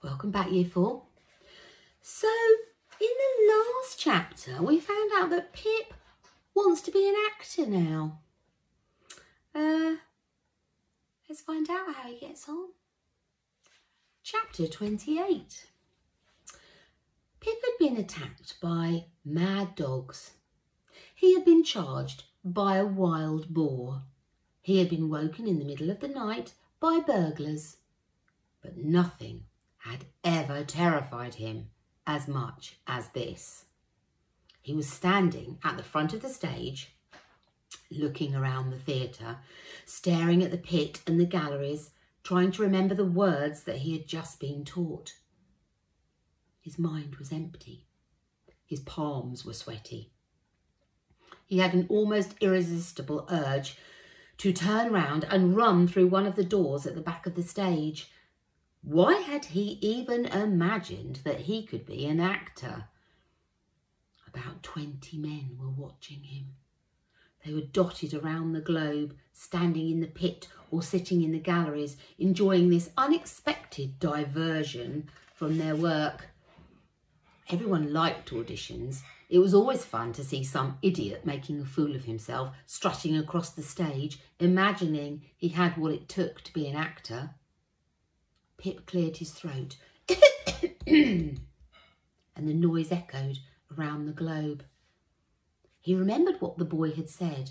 Welcome back, Year 4. So, in the last chapter, we found out that Pip wants to be an actor now. Let's find out how he gets on. Chapter 28. Pip had been attacked by mad dogs. He had been charged by a wild boar. He had been woken in the middle of the night by burglars. But nothing had ever terrified him as much as this. He was standing at the front of the stage, looking around the theatre, staring at the pit and the galleries, trying to remember the words that he had just been taught. His mind was empty. His palms were sweaty. He had an almost irresistible urge to turn round and run through one of the doors at the back of the stage. Why had he even imagined that he could be an actor? About 20 men were watching him. They were dotted around the globe, standing in the pit or sitting in the galleries, enjoying this unexpected diversion from their work. Everyone liked auditions. It was always fun to see some idiot making a fool of himself, strutting across the stage, imagining he had what it took to be an actor. Pip cleared his throat and the noise echoed around the globe. He remembered what the boy had said.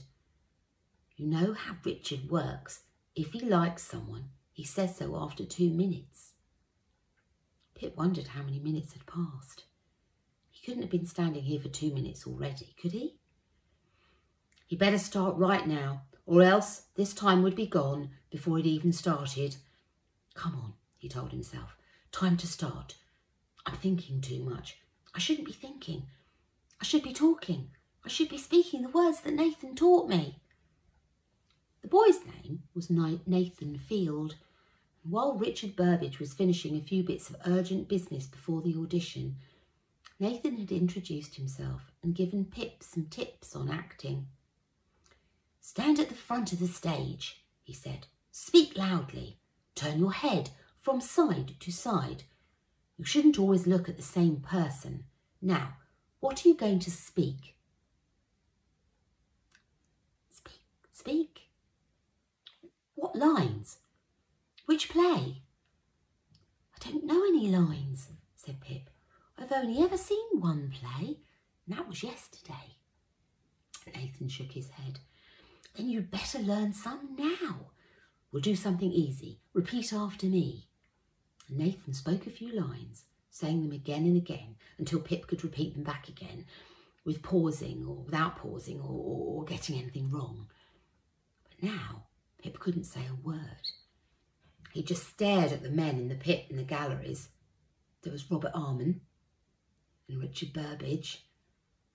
You know how Richard works. If he likes someone, he says so after 2 minutes. Pip wondered how many minutes had passed. He couldn't have been standing here for 2 minutes already, could he? He'd better start right now, or else this time would be gone before it even started. Come on, he told himself. Time to start. I'm thinking too much. I shouldn't be thinking. I should be talking. I should be speaking the words that Nathan taught me. The boy's name was Nathan Field. And while Richard Burbage was finishing a few bits of urgent business before the audition, Nathan had introduced himself and given Pip some tips on acting. Stand at the front of the stage, he said. Speak loudly. Turn your head from side to side. You shouldn't always look at the same person. Now, what are you going to speak? Speak? What lines? Which play? I don't know any lines, said Pip. I've only ever seen one play, and that was yesterday. Nathan shook his head. Then you'd better learn some now. We'll do something easy. Repeat after me. And Nathan spoke a few lines, saying them again and again, until Pip could repeat them back again, with pausing or without pausing or getting anything wrong. But now Pip couldn't say a word. He just stared at the men in the pit and the galleries. There was Robert Armand and Richard Burbage,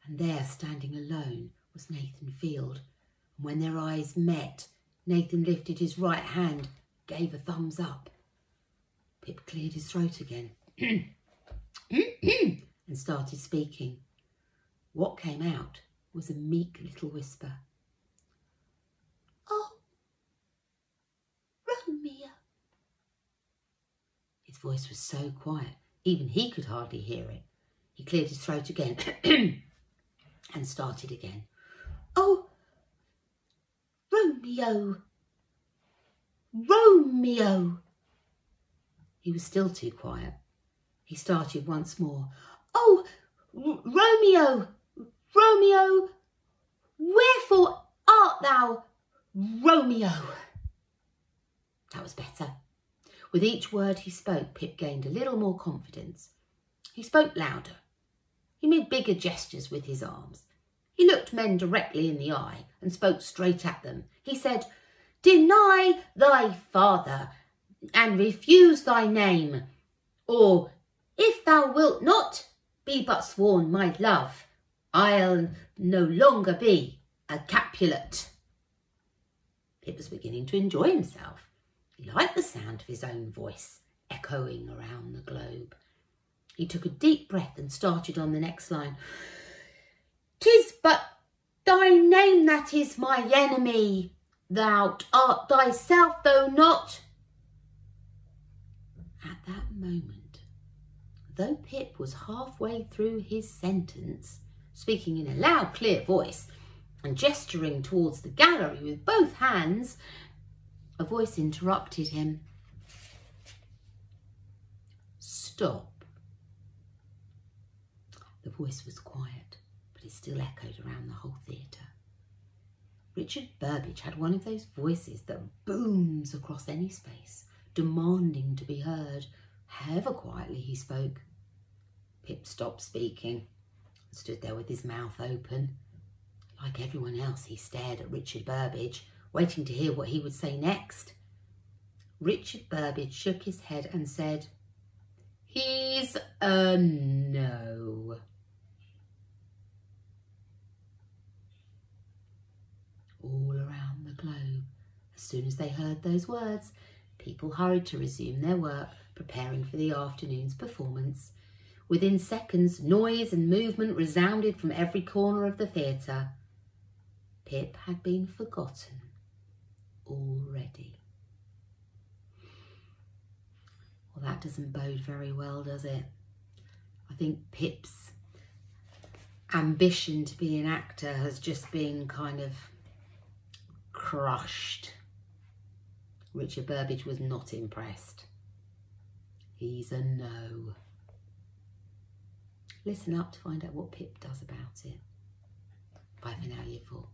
and there, standing alone, was Nathan Field. And when their eyes met, Nathan lifted his right hand, gave a thumbs up. Pip cleared his throat again and started speaking. What came out was a meek little whisper. Oh, Romeo. His voice was so quiet, even he could hardly hear it. He cleared his throat again and started again. Oh, Romeo. Romeo. He was still too quiet. He started once more. Oh, Romeo, Romeo, wherefore art thou, Romeo? That was better. With each word he spoke, Pip gained a little more confidence. He spoke louder. He made bigger gestures with his arms. He looked men directly in the eye and spoke straight at them. He said, Deny thy father and refuse thy name, or if thou wilt not be but sworn my love, I'll no longer be a Capulet. Pip was beginning to enjoy himself. He liked the sound of his own voice echoing around the globe. He took a deep breath and started on the next line. 'Tis but thy name that is my enemy. Thou art thyself, though not. At that moment, though Pip was halfway through his sentence, speaking in a loud, clear voice and gesturing towards the gallery with both hands, a voice interrupted him. Stop. The voice was quiet, but it still echoed around the whole theatre. Richard Burbage had one of those voices that booms across any space, demanding to be heard, however quietly he spoke. Pip stopped speaking and stood there with his mouth open. Like everyone else, he stared at Richard Burbage, waiting to hear what he would say next. Richard Burbage shook his head and said, "He's a no." All around the globe, as soon as they heard those words, people hurried to resume their work, preparing for the afternoon's performance. Within seconds, noise and movement resounded from every corner of the theatre. Pip had been forgotten already. Well, that doesn't bode very well, does it? I think Pip's ambition to be an actor has just been kind of crushed. Richard Burbage was not impressed. He's a no. Listen up to find out what Pip does about it. Bye for now, Year 4.